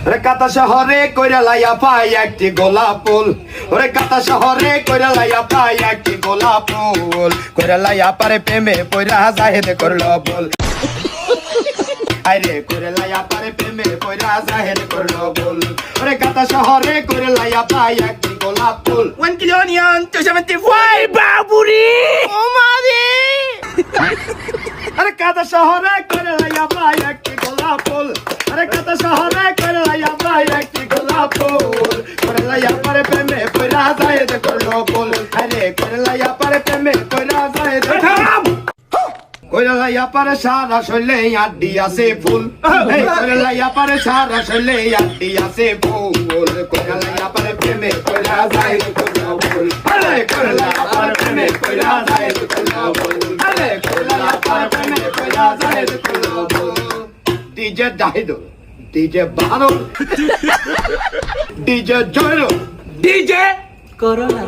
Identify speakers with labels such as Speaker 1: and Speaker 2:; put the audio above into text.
Speaker 1: ওরে কাতা শহরে কইরা লাইয়া পাই একটি গোলাপ ফুল ওরে কাতা শহরে কইরা লাইয়া পাই একটি গোলাপ ফুল কইরা লাইয়া পারে প্রেমে পয়রা জাহেদ করলো বল আরে কইরা লাইয়া পারে প্রেমে পয়রা জাহেদ করলো বল ওরে কাতা শহরে কইরা লাইয়া পাই একটি গোলাপ ফুল
Speaker 2: 1 kilo onion 275 বাবুরি ও মারে
Speaker 1: আরে কাতা শহরে কইরা লাইয়া পাই একটি গোলাপ ফুল আরে কাতা শহরে কইরা লাইয়া পাই একটি গোলাপ ফুল কইরা লাইয়া পারে প্রেমে পয়রা জাহেদ করলো বল আরে কইরা লাইয়া পারে প্রেমে পয়রা জাহেদ কইরা লাইয়া পারে সারা শৈলে আড্ডি আছে ফুল কইরা লাইয়া পারে সারা শৈলে আড্ডি আছে ফুল কইরা লাইয়া পারে প্রেমে পয়রা জাহেদ করলো বল আরে কইরা লাইয়া পারে প্রেমে পয়রা জাহেদ করলো বল আরে কইরা লাইয়া পারে প্রেমে পয়রা জাহেদ করলো বল ডিজে জাহিদুল ডিজে বাহাদুর ডিজে জয়নুল
Speaker 2: ডিজে করোনা